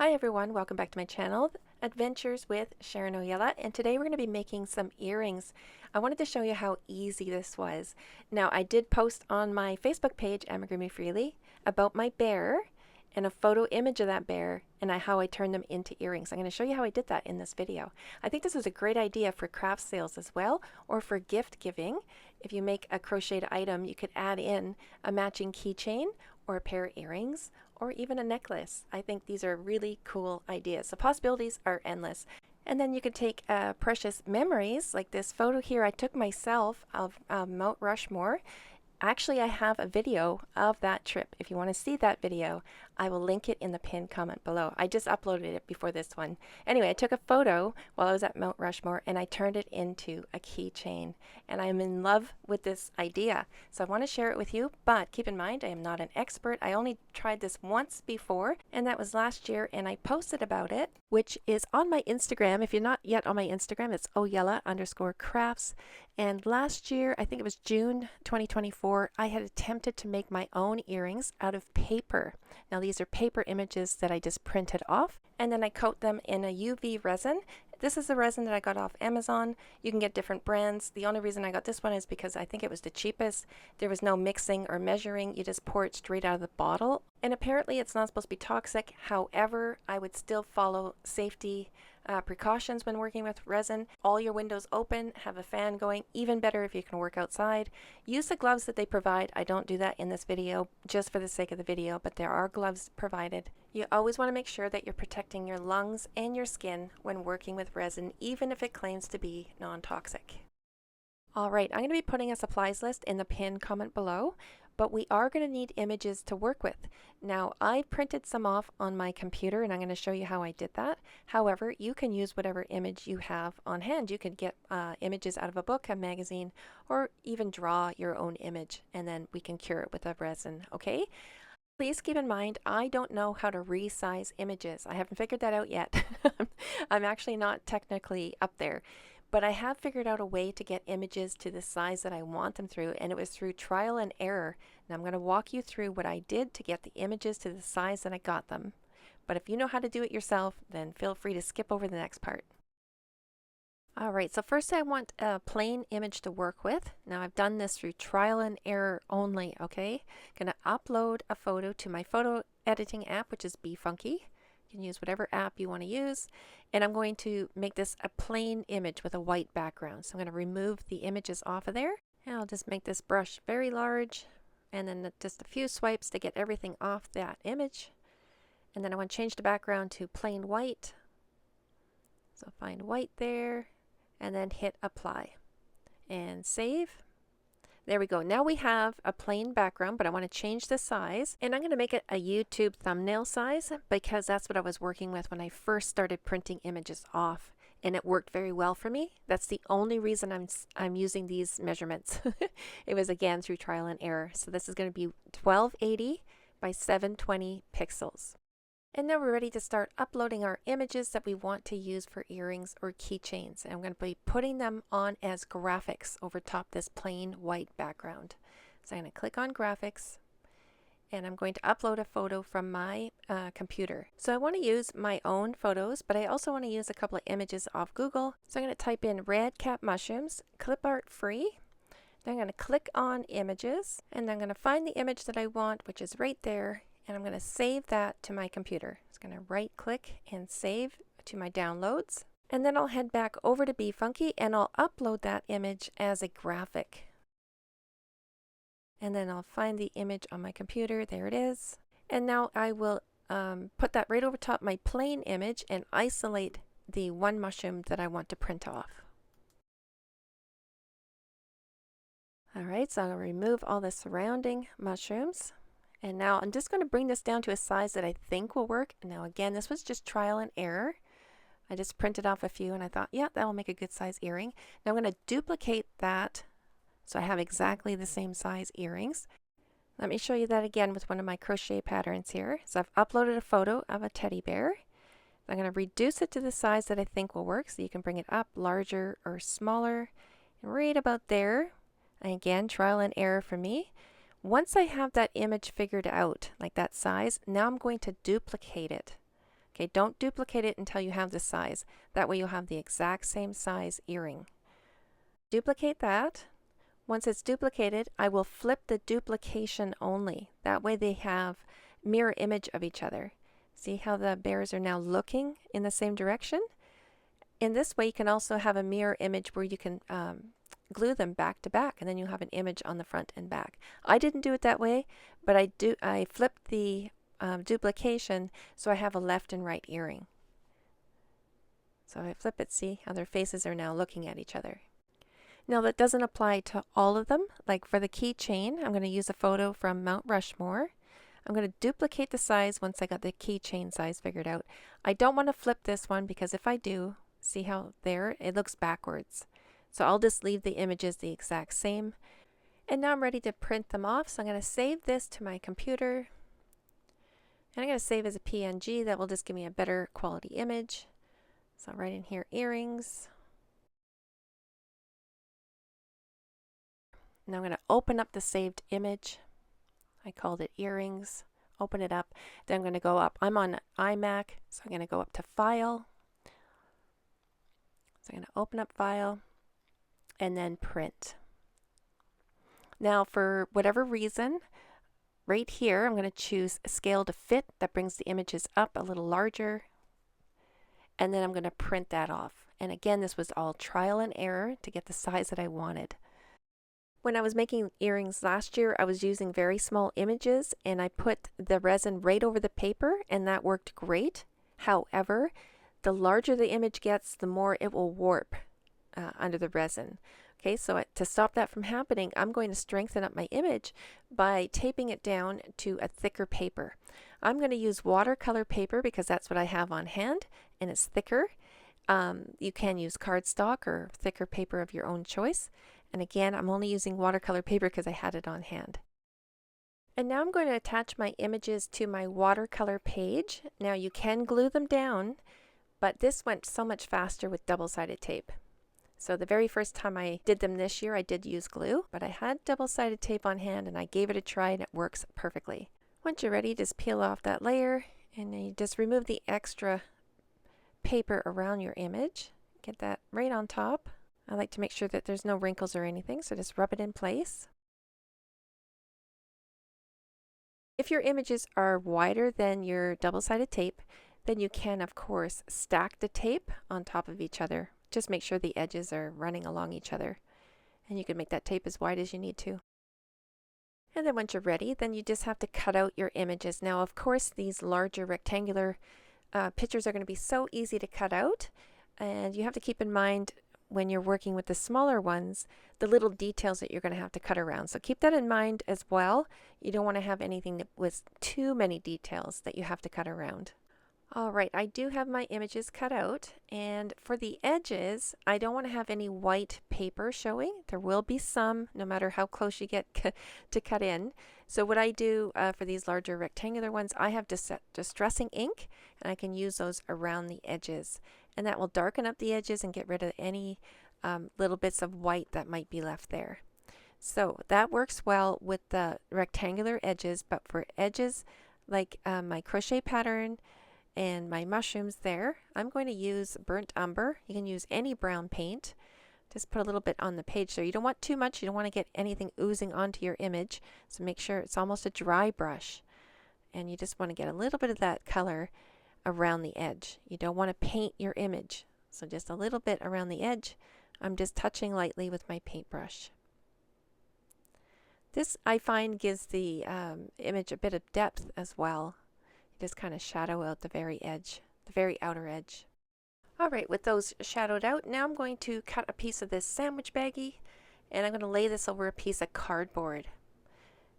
Hi everyone, welcome back to my channel, Adventures with Sharon Oyella, and today we're going to be making some earrings. I wanted to show you how easy this was. Now I did post on my Facebook page, Amigurumi Freely, about my bear and a photo image of that bear and how I turned them into earrings. I'm going to show you how I did that in this video. I think this is a great idea for craft sales as well, or for gift giving. If you make a crocheted item, you could add in a matching keychain or a pair of earrings, or even a necklace. I think these are really cool ideas. The possibilities are endless. And then you could take precious memories, like this photo here I took myself of Mount Rushmore. Actually, I have a video of that trip. If you want to see that video, I will link it in the pinned comment below. I just uploaded it before this one. Anyway, I took a photo while I was at Mount Rushmore and I turned it into a keychain. And I'm in love with this idea. So I want to share it with you, but keep in mind, I am not an expert. I only tried this once before, and that was last year, and I posted about it, which is on my Instagram. If you're not yet on my Instagram, it's oyella_crafts. And last year, I think it was June 2024, I had attempted to make my own earrings out of paper. Now these are paper images that I just printed off, and then I coat them in a UV resin. This is the resin that I got off Amazon. You can get different brands. The only reason I got this one is because I think it was the cheapest. There was no mixing or measuring. You just pour it straight out of the bottle. And apparently it's not supposed to be toxic. However, I would still follow safety precautions when working with resin. All your windows open, have a fan going, even better if you can work outside. Use the gloves that they provide. I don't do that in this video just for the sake of the video, but there are gloves provided. You always want to make sure that you're protecting your lungs and your skin when working with resin, even if it claims to be non-toxic. Alright, I'm going to be putting a supplies list in the pinned comment below, but we are going to need images to work with. Now, I printed some off on my computer and I'm going to show you how I did that. However, you can use whatever image you have on hand. You could get images out of a book, a magazine, or even draw your own image, and then we can cure it with a resin, okay? Please keep in mind, I don't know how to resize images. I haven't figured that out yet. I'm actually not technically up there. But I have figured out a way to get images to the size that I want them through, and it was through trial and error. And I'm going to walk you through what I did to get the images to the size that I got them. But if you know how to do it yourself, then feel free to skip over the next part. Alright, so first I want a plain image to work with. Now I've done this through trial and error only, okay? I'm going to upload a photo to my photo editing app, which is BeFunky. You can use whatever app you want to use, and I'm going to make this a plain image with a white background. So I'm going to remove the images off of there, and I'll just make this brush very large, and then just a few swipes to get everything off that image. And then I want to change the background to plain white, so find white there, and then hit apply and save. There we go. Now we have a plain background, but I want to change the size, and I'm going to make it a YouTube thumbnail size because that's what I was working with when I first started printing images off, and it worked very well for me. That's the only reason I'm using these measurements. It was again through trial and error. So this is going to be 1280 by 720 pixels. And now we're ready to start uploading our images that we want to use for earrings or keychains. And I'm going to be putting them on as graphics over top this plain white background. So I'm going to click on graphics, and I'm going to upload a photo from my computer. So I want to use my own photos, but I also want to use a couple of images off Google. So I'm going to type in red cap mushrooms, clip art free. Then I'm going to click on images, and I'm going to find the image that I want, which is right there. And I'm going to save that to my computer. I'm just going to right click and save to my downloads. And then I'll head back over to BeFunky and I'll upload that image as a graphic. And then I'll find the image on my computer. There it is. And now I will put that right over top my plain image and isolate the one mushroom that I want to print off. Alright, so I'll remove all the surrounding mushrooms. And now I'm just going to bring this down to a size that I think will work. Now again, this was just trial and error. I just printed off a few and I thought, yeah, that will make a good size earring. Now I'm going to duplicate that so I have exactly the same size earrings. Let me show you that again with one of my crochet patterns here. So I've uploaded a photo of a teddy bear. I'm going to reduce it to the size that I think will work, so you can bring it up larger or smaller, and right about there. And again, trial and error for me. Once I have that image figured out, like that size, now I'm going to duplicate it. Okay, don't duplicate it until you have the size. That way you'll have the exact same size earring. Duplicate that. Once it's duplicated, I will flip the duplication only. That way they have mirror image of each other. See how the bears are now looking in the same direction? In this way, you can also have a mirror image where you can glue them back to back, and then you have an image on the front and back. I didn't do it that way, but I flipped the duplication so I have a left and right earring. So I flip it, see how their faces are now looking at each other. Now that doesn't apply to all of them. Like for the keychain, I'm going to use a photo from Mount Rushmore. I'm going to duplicate the size once I got the keychain size figured out. I don't want to flip this one because if I do, see how there it looks backwards. So I'll just leave the images the exact same. And now I'm ready to print them off. So I'm going to save this to my computer. And I'm going to save as a PNG. That will just give me a better quality image. So I'll write in here earrings. Now I'm going to open up the saved image. I called it earrings. Open it up. Then I'm going to go up. I'm on iMac, so I'm going to go up to File. So I'm going to open up File and then Print. Now for whatever reason, right here, I'm going to choose Scale to Fit. That brings the images up a little larger. And then I'm going to print that off. And again, this was all trial and error to get the size that I wanted. When I was making earrings last year, I was using very small images and I put the resin right over the paper and that worked great. However, the larger the image gets, the more it will warp under the resin. Okay, so to stop that from happening, I'm going to strengthen up my image by taping it down to a thicker paper. I'm going to use watercolor paper because that's what I have on hand and it's thicker. You can use cardstock or thicker paper of your own choice. And again, I'm only using watercolor paper because I had it on hand. And now I'm going to attach my images to my watercolor page. Now you can glue them down, but this went so much faster with double-sided tape. So the very first time I did them this year, I did use glue, but I had double-sided tape on hand and I gave it a try and it works perfectly. Once you're ready, just peel off that layer and then you just remove the extra paper around your image. Get that right on top. I like to make sure that there's no wrinkles or anything, so just rub it in place. If your images are wider than your double-sided tape, then you can, of course, stack the tape on top of each other. Just make sure the edges are running along each other. And you can make that tape as wide as you need to. And then once you're ready, then you just have to cut out your images. Now, of course, these larger rectangular pictures are going to be so easy to cut out. And you have to keep in mind when you're working with the smaller ones, the little details that you're going to have to cut around. So keep that in mind as well. You don't want to have anything with too many details that you have to cut around. Alright, I do have my images cut out, and for the edges, I don't want to have any white paper showing. There will be some, no matter how close you get to cut in. So what I do for these larger rectangular ones, I have distressing ink, and I can use those around the edges. And that will darken up the edges and get rid of any little bits of white that might be left there. So that works well with the rectangular edges, but for edges like my crochet pattern and my mushrooms there, I'm going to use burnt umber. You can use any brown paint. Just put a little bit on the page. So you don't want too much. You don't want to get anything oozing onto your image. So make sure it's almost a dry brush. And you just want to get a little bit of that color around the edge. You don't want to paint your image. So just a little bit around the edge. I'm just touching lightly with my paintbrush. This, I find, gives the image a bit of depth as well. Just kind of shadow out the very edge, the very outer edge. Alright, with those shadowed out, now I'm going to cut a piece of this sandwich baggie and I'm going to lay this over a piece of cardboard.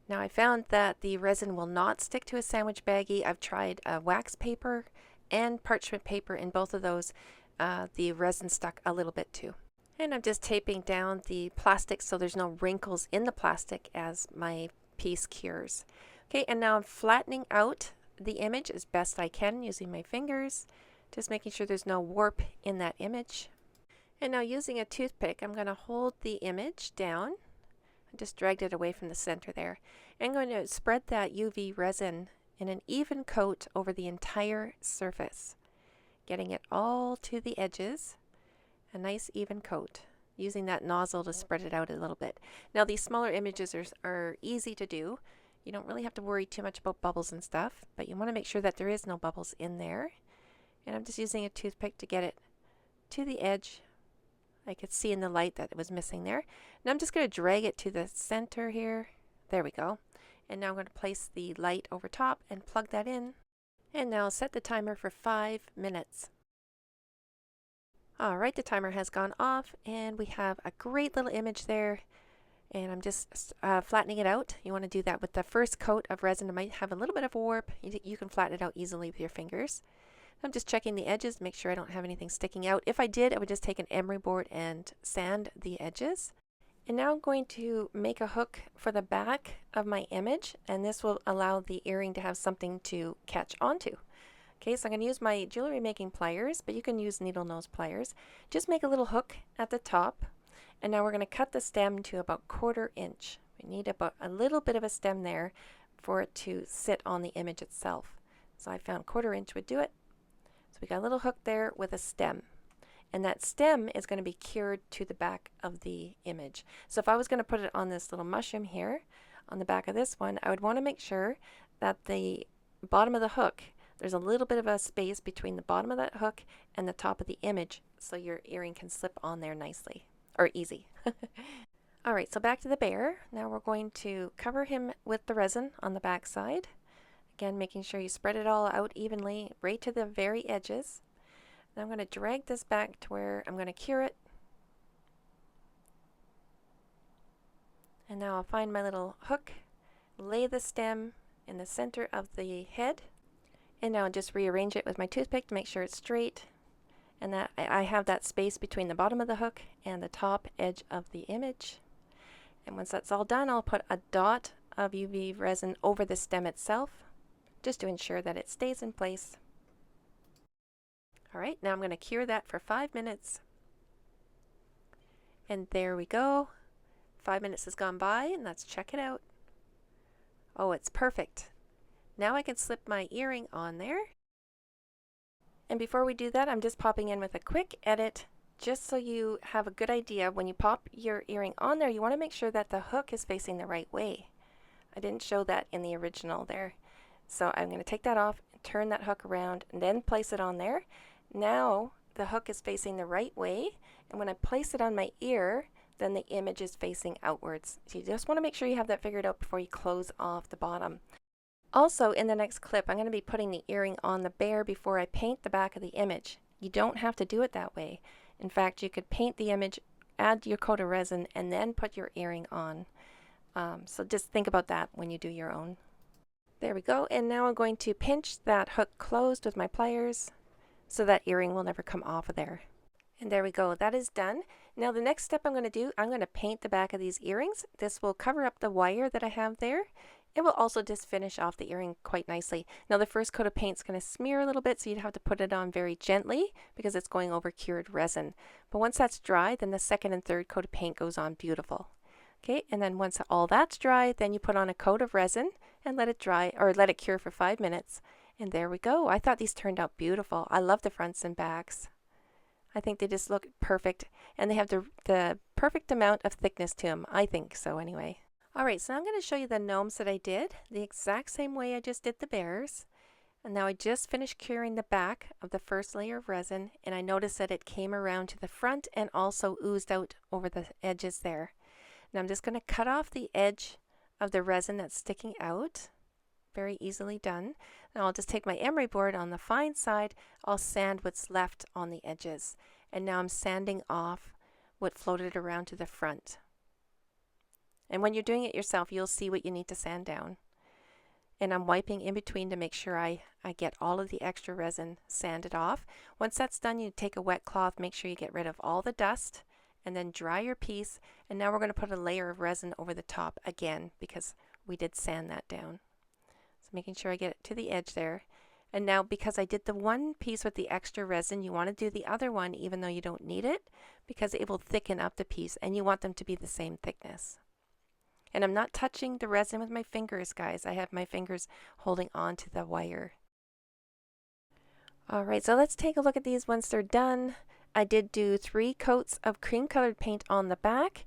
Now I found that the resin will not stick to a sandwich baggie. I've tried wax paper and parchment paper. In both of those, the resin stuck a little bit too. And I'm just taping down the plastic so there's no wrinkles in the plastic as my piece cures. Okay, and now I'm flattening out the image as best I can using my fingers, just making sure there's no warp in that image. And now using a toothpick, I'm going to hold the image down. I just dragged it away from the center there. I'm going to spread that UV resin in an even coat over the entire surface, getting it all to the edges, a nice even coat, using that nozzle to spread it out a little bit. Now these smaller images are easy to do. You don't really have to worry too much about bubbles and stuff, but you want to make sure that there is no bubbles in there. And I'm just using a toothpick to get it to the edge. I could see in the light that it was missing there. Now I'm just going to drag it to the center here. There we go. And now I'm going to place the light over top and plug that in. And now set the timer for 5 minutes. Alright, the timer has gone off and we have a great little image there. And I'm just flattening it out. You want to do that with the first coat of resin. It might have a little bit of warp. You can flatten it out easily with your fingers. I'm just checking the edges, make sure I don't have anything sticking out. If I did, I would just take an emery board and sand the edges. And now I'm going to make a hook for the back of my image, and this will allow the earring to have something to catch onto. Okay, so I'm going to use my jewelry making pliers, but you can use needle nose pliers. Just make a little hook at the top, and now we're going to cut the stem to about 1/4 inch. We need about a little bit of a stem there for it to sit on the image itself. So I found 1/4 inch would do it. So we got a little hook there with a stem. And that stem is going to be cured to the back of the image. So if I was going to put it on this little mushroom here, on the back of this one, I would want to make sure that the bottom of the hook, there's a little bit of a space between the bottom of that hook and the top of the image so your earring can slip on there nicely, or easy. Alright, so back to the bear. Now we're going to cover him with the resin on the back side. Again, making sure you spread it all out evenly, right to the very edges. Now I'm going to drag this back to where I'm going to cure it. And now I'll find my little hook, lay the stem in the center of the head, and now I'll just rearrange it with my toothpick to make sure it's straight. And that I have that space between the bottom of the hook and the top edge of the image. And once that's all done, I'll put a dot of UV resin over the stem itself, just to ensure that it stays in place. Alright, now I'm going to cure that for 5 minutes. And there we go. 5 minutes has gone by, and let's check it out. Oh, it's perfect. Now I can slip my earring on there. And before we do that, I'm just popping in with a quick edit, just so you have a good idea. When you pop your earring on there, you want to make sure that the hook is facing the right way. I didn't show that in the original there. So I'm going to take that off, turn that hook around, and then place it on there. Now the hook is facing the right way, and when I place it on my ear, then the image is facing outwards. So you just want to make sure you have that figured out before you close off the bottom. Also, in the next clip, I'm going to be putting the earring on the bear before I paint the back of the image. You don't have to do it that way. In fact, you could paint the image, add your coat of resin, and then put your earring on. So just think about that when you do your own. There we go, and now I'm going to pinch that hook closed with my pliers so that earring will never come off of there. And there we go, that is done. Now the next step I'm going to do, I'm going to paint the back of these earrings. This will cover up the wire that I have there. It will also just finish off the earring quite nicely. Now the first coat of paint is going to smear a little bit, so you'd have to put it on very gently because it's going over cured resin. But once that's dry, then the second and third coat of paint goes on beautiful. Okay, and then once all that's dry, then you put on a coat of resin and let it dry, or let it cure for 5 minutes. And there we go. I thought these turned out beautiful. I love the fronts and backs. I think they just look perfect, and they have the perfect amount of thickness to them. I think so anyway. Alright, so I'm going to show you the gnomes that I did the exact same way I just did the bears. And now I just finished curing the back of the first layer of resin, and I noticed that it came around to the front and also oozed out over the edges there. Now I'm just going to cut off the edge of the resin that's sticking out. Very easily done. Now I'll just take my emery board on the fine side, I'll sand what's left on the edges. And now I'm sanding off what floated around to the front. And when you're doing it yourself, you'll see what you need to sand down. And I'm wiping in between to make sure I get all of the extra resin sanded off. Once that's done, you take a wet cloth, make sure you get rid of all the dust, and then dry your piece. And now we're going to put a layer of resin over the top again because we did sand that down. So making sure I get it to the edge there. And now because I did the one piece with the extra resin, you want to do the other one even though you don't need it, because it will thicken up the piece and you want them to be the same thickness. And I'm not touching the resin with my fingers, guys. I have my fingers holding on to the wire. All right, so let's take a look at these once they're done. I did do 3 coats of cream colored paint on the back.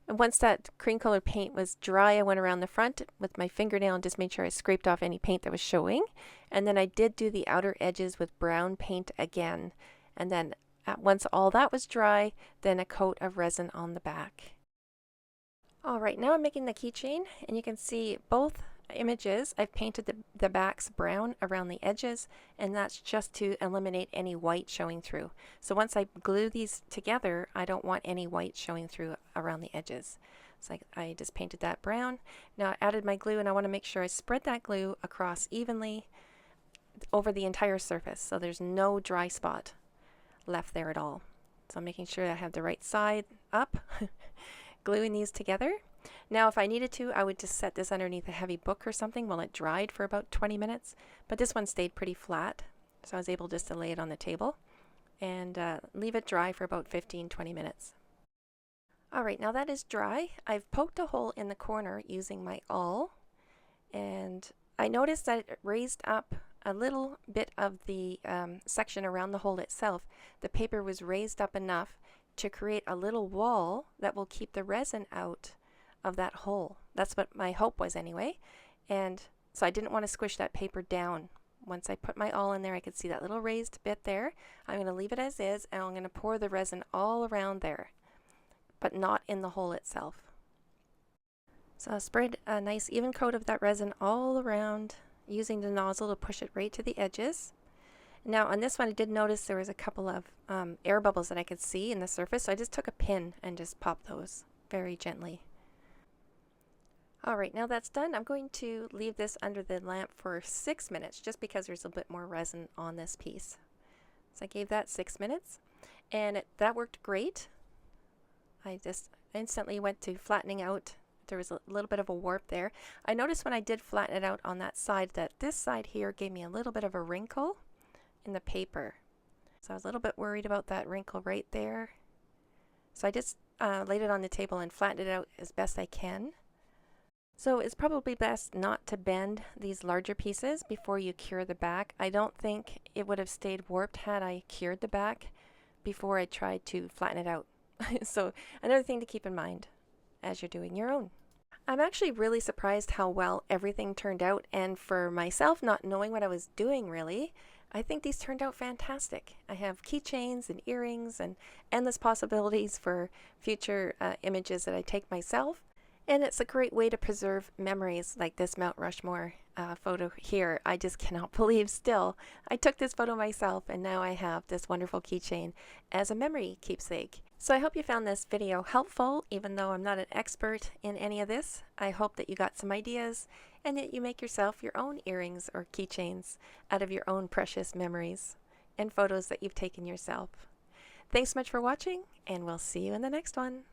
And once that cream colored paint was dry, I went around the front with my fingernail and just made sure I scraped off any paint that was showing. And then I did do the outer edges with brown paint again. And then once all that was dry, then a coat of resin on the back. All right, now I'm making the keychain, and you can see both images. I've painted the backs brown around the edges, and that's just to eliminate any white showing through. So once I glue these together, I don't want any white showing through around the edges. So I just painted that brown. Now I added my glue, and I want to make sure I spread that glue across evenly over the entire surface, so there's no dry spot left there at all. So I'm making sure I have the right side up, gluing these together. Now if I needed to, I would just set this underneath a heavy book or something while it dried for about 20 minutes, but this one stayed pretty flat, so I was able just to lay it on the table and leave it dry for about 15-20 minutes. Alright, now that is dry. I've poked a hole in the corner using my awl, and I noticed that it raised up a little bit of the section around the hole itself. The paper was raised up enough to create a little wall that will keep the resin out of that hole. That's what my hope was anyway. And so I didn't want to squish that paper down. Once I put my awl in there, I could see that little raised bit there. I'm going to leave it as is, and I'm going to pour the resin all around there, but not in the hole itself. So I'll spread a nice even coat of that resin all around, using the nozzle to push it right to the edges. Now on this one I did notice there was a couple of air bubbles that I could see in the surface, so I just took a pin and just popped those very gently. Alright, now that's done. I'm going to leave this under the lamp for 6 minutes just because there's a bit more resin on this piece. So I gave that 6 minutes, and that worked great. I just instantly went to flattening out. There was a little bit of a warp there. I noticed when I did flatten it out on that side that this side here gave me a little bit of a wrinkle in the paper. So I was a little bit worried about that wrinkle right there. So I just laid it on the table and flattened it out as best I can. So it's probably best not to bend these larger pieces before you cure the back. I don't think it would have stayed warped had I cured the back before I tried to flatten it out. So another thing to keep in mind as you're doing your own. I'm actually really surprised how well everything turned out, and for myself, not knowing what I was doing really, I think these turned out fantastic. I have keychains and earrings and endless possibilities for future images that I take myself, and it's a great way to preserve memories like this Mount Rushmore photo here. I just cannot believe still I took this photo myself, and now I have this wonderful keychain as a memory keepsake. So I hope you found this video helpful, even though I'm not an expert in any of this. I hope that you got some ideas and that you make yourself your own earrings or keychains out of your own precious memories and photos that you've taken yourself. Thanks so much for watching, and we'll see you in the next one.